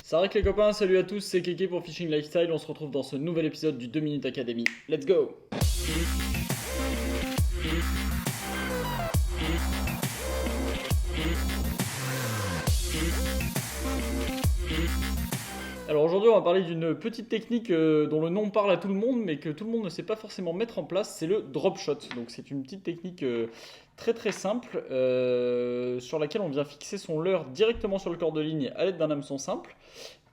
Ça règle les copains, salut à tous, c'est Kéké pour Fishing Lifestyle, on se retrouve dans ce nouvel épisode du 2 Minutes Academy. Let's go! Alors aujourd'hui on va parler d'une petite technique dont le nom parle à tout le monde mais que tout le monde ne sait pas forcément mettre en place, c'est le drop shot. Donc c'est une petite technique très simple sur laquelle on vient fixer son leurre directement sur le corps de ligne à l'aide d'un hameçon simple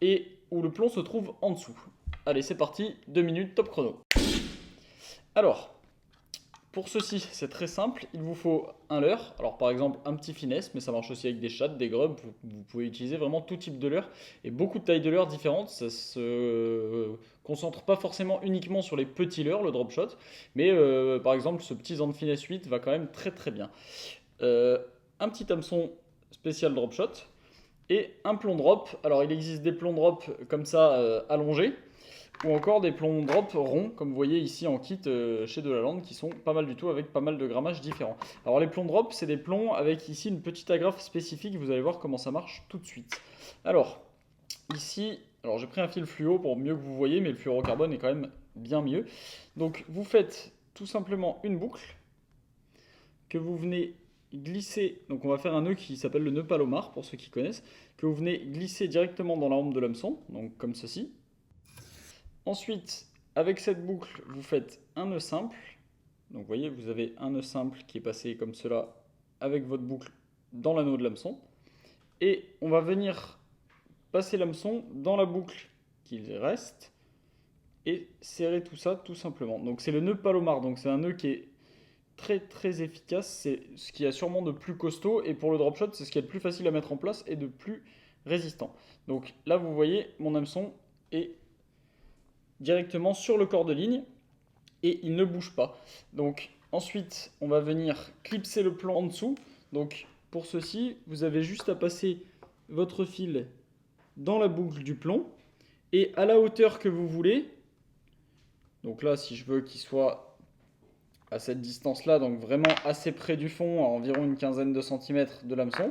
et où le plomb se trouve en dessous. Allez c'est parti, 2 minutes top chrono. Alors, pour ceci, c'est très simple, il vous faut un leurre, alors par exemple un petit finesse, mais ça marche aussi avec des chattes, des grubs, vous pouvez utiliser vraiment tout type de leurre et beaucoup de tailles de leurre différentes, ça se concentre pas forcément uniquement sur les petits leurres, le drop shot, mais par exemple ce petit Zen Finesse 8 va quand même très bien. Un petit hameçon spécial drop shot et un plomb drop, alors il existe des plombs drop comme ça allongés, ou encore des plombs drop ronds, comme vous voyez ici en kit chez Delaland, qui sont pas mal du tout avec pas mal de grammages différents. Alors les plombs drop, c'est des plombs avec ici une petite agrafe spécifique, vous allez voir comment ça marche tout de suite. Alors, ici, alors j'ai pris un fil fluo pour mieux que vous voyez, mais le fluorocarbone est quand même bien mieux. Donc vous faites tout simplement une boucle que vous venez glisser, donc on va faire un nœud qui s'appelle le nœud palomar, pour ceux qui connaissent, que vous venez glisser directement dans la hampe de l'hameçon, donc comme ceci. Ensuite, avec cette boucle, vous faites un nœud simple. Donc vous voyez, vous avez un nœud simple qui est passé comme cela avec votre boucle dans l'anneau de l'hameçon. Et on va venir passer l'hameçon dans la boucle qu'il reste et serrer tout ça tout simplement. Donc c'est le nœud palomar, donc c'est un nœud qui est très efficace. C'est ce qu'il y a sûrement de plus costaud et pour le drop shot, c'est ce qui est le plus facile à mettre en place et de plus résistant. Donc là, vous voyez, mon hameçon est directement sur le corps de ligne et il ne bouge pas. Donc ensuite on va venir clipser le plomb en dessous. Donc pour ceci vous avez juste à passer votre fil dans la boucle du plomb et à la hauteur que vous voulez. Donc là si je veux qu'il soit à cette distance là, donc vraiment assez près du fond, à environ une quinzaine de centimètres de l'hameçon,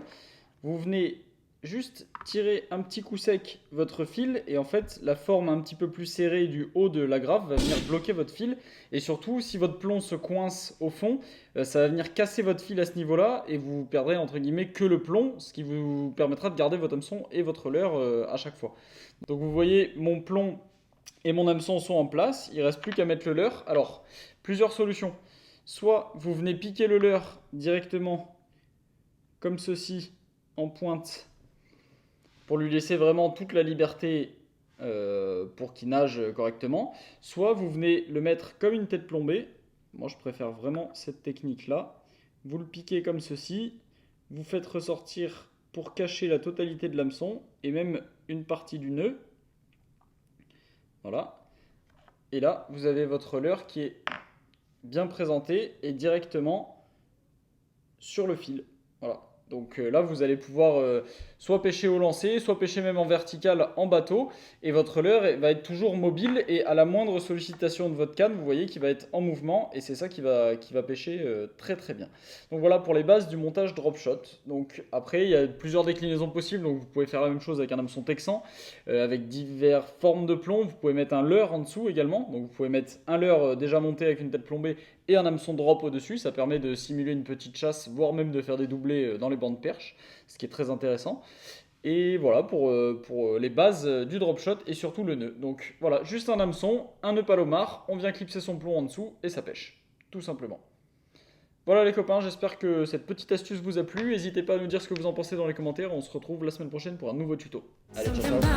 vous venez juste tirer un petit coup sec votre fil et en fait la forme un petit peu plus serrée du haut de la grave va venir bloquer votre fil et surtout si votre plomb se coince au fond, ça va venir casser votre fil à ce niveau là et vous perdrez entre guillemets que le plomb, ce qui vous permettra de garder votre hameçon et votre leurre à chaque fois. Donc vous voyez mon plomb et mon hameçon sont en place, il ne reste plus qu'à mettre le leurre. Alors plusieurs solutions, soit vous venez piquer le leurre directement comme ceci en pointe pour lui laisser vraiment toute la liberté pour qu'il nage correctement, soit vous venez le mettre comme une tête plombée, moi je préfère vraiment cette technique là, vous le piquez comme ceci, vous faites ressortir pour cacher la totalité de l'hameçon et même une partie du nœud, voilà, et là vous avez votre leurre qui est bien présenté et directement sur le fil, voilà. Donc là, vous allez pouvoir soit pêcher au lancer, soit pêcher même en vertical en bateau. Et votre leurre va être toujours mobile et à la moindre sollicitation de votre canne, vous voyez qu'il va être en mouvement. Et c'est ça qui va pêcher très bien. Donc voilà pour les bases du montage drop shot. Donc après, il y a plusieurs déclinaisons possibles. Donc vous pouvez faire la même chose avec un hameçon texan, avec diverses formes de plomb. Vous pouvez mettre un leurre en dessous également. Donc vous pouvez mettre un leurre déjà monté avec une tête plombée et un hameçon drop au-dessus. Ça permet de simuler une petite chasse, voire même de faire des doublés dans les bancs de perche, ce qui est très intéressant. Et voilà pour les bases du drop shot et surtout le nœud. Donc voilà, juste un hameçon, un nœud palomar, on vient clipser son plomb en dessous et ça pêche, tout simplement. Voilà les copains, j'espère que cette petite astuce vous a plu. N'hésitez pas à nous dire ce que vous en pensez dans les commentaires. On se retrouve la semaine prochaine pour un nouveau tuto. Allez, ciao ciao.